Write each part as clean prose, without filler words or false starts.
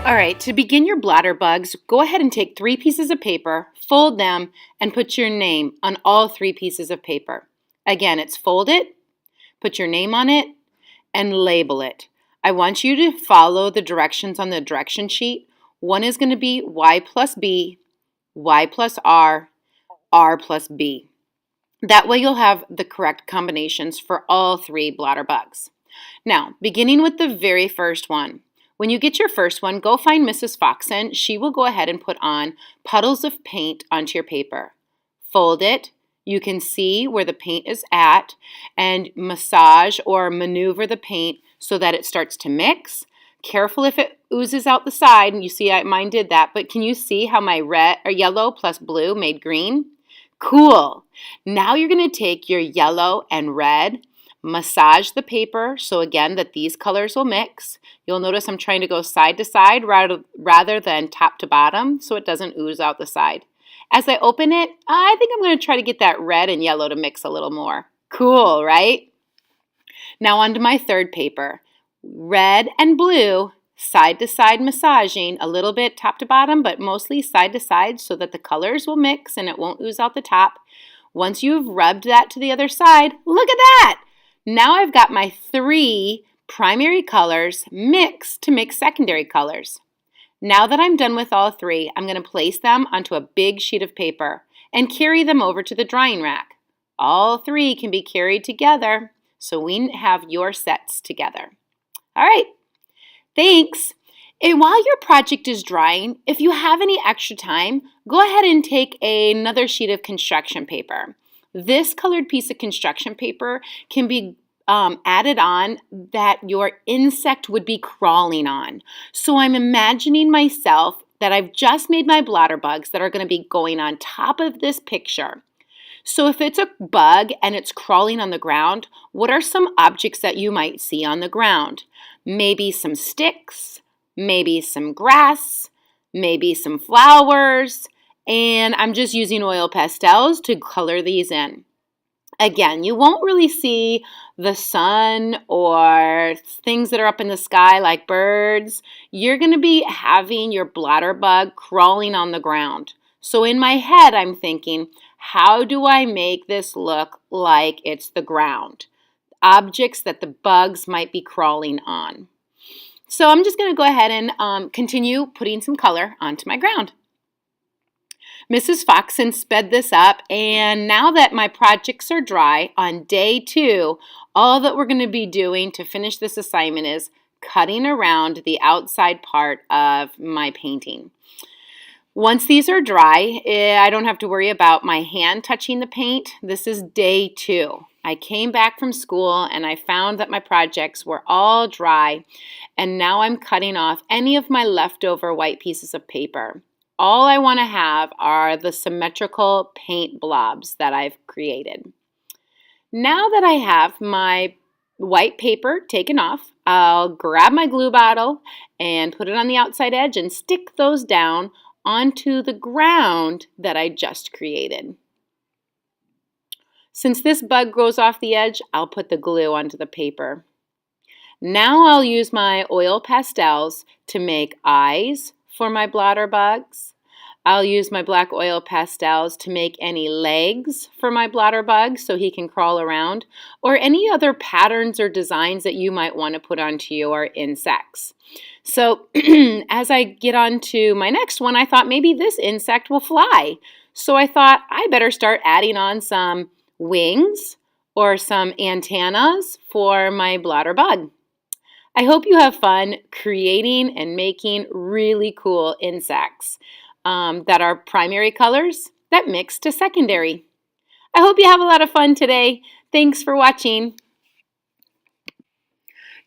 All right, to begin your blotter bugs, go ahead and take 3 pieces of paper, fold them, and put your name on all 3 pieces of paper. Again, it's fold it, put your name on it, and label it. I want you to follow the directions on the direction sheet. One is going to be Y plus B, Y plus R plus B. That way you'll have the correct combinations for all 3 blotter bugs. Now, beginning with the very first one. When you get your first one, go find Mrs. Foxen. She will go ahead and put on puddles of paint onto your paper. Fold it. You can see where the paint is at and massage or maneuver the paint so that it starts to mix. Careful if it oozes out the side. You see mine did that, but can you see how my red or yellow plus blue made green? Cool. Now you're going to take your yellow and red, massage the paper so again that these colors will mix. You'll notice I'm trying to go side to side rather than top to bottom so it doesn't ooze out the side. As I open it, I think I'm going to try to get that red and yellow to mix a little more. Cool, right? Now onto my third paper. Red and blue, side to side massaging, a little bit top to bottom, but mostly side to side so that the colors will mix and it won't ooze out the top. Once you've rubbed that to the other side, look at that! Now I've got my 3 primary colors mixed to make secondary colors. Now that I'm done with all 3, I'm going to place them onto a big sheet of paper and carry them over to the drying rack. All 3 can be carried together so we have your sets together. All right, thanks. And while your project is drying, if you have any extra time, go ahead and take another sheet of construction paper. This colored piece of construction paper can be added on that your insect would be crawling on. So I'm imagining myself that I've just made my blotter bugs that are going to be going on top of this picture. So if it's a bug and it's crawling on the ground, what are some objects that you might see on the ground? Maybe some sticks, maybe some grass, maybe some flowers, and I'm just using oil pastels to color these in. Again, you won't really see the sun or things that are up in the sky like birds. You're going to be having your blotter bug crawling on the ground. So in my head, I'm thinking, how do I make this look like it's the ground? Objects that the bugs might be crawling on. So I'm just going to go ahead and continue putting some color onto my ground. Mrs. Foxen sped this up, and now that my projects are dry, on day 2, all that we're going to be doing to finish this assignment is cutting around the outside part of my painting. Once these are dry, I don't have to worry about my hand touching the paint. This is day 2. I came back from school and I found that my projects were all dry, and now I'm cutting off any of my leftover white pieces of paper. All I want to have are the symmetrical paint blobs that I've created. Now that I have my white paper taken off, I'll grab my glue bottle and put it on the outside edge and stick those down onto the ground that I just created. Since this bug grows off the edge, I'll put the glue onto the paper. Now I'll use my oil pastels to make eyes for my blotter bugs. I'll use my black oil pastels to make any legs for my blotter bug so he can crawl around, or any other patterns or designs that you might want to put onto your insects. So as I get on to my next one, I thought maybe this insect will fly. So I thought I better start adding on some wings or some antennas for my blotter bug. I hope you have fun creating and making really cool insects that are primary colors that mix to secondary. I hope you have a lot of fun today. Thanks for watching.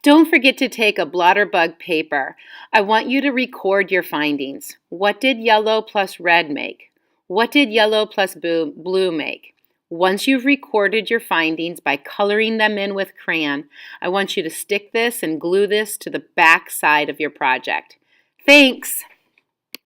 Don't forget to take a blotter bug paper. I want you to record your findings. What did yellow plus red make? What did yellow plus blue make? Once you've recorded your findings by coloring them in with crayon, I want you to stick this and glue this to the back side of your project. Thanks!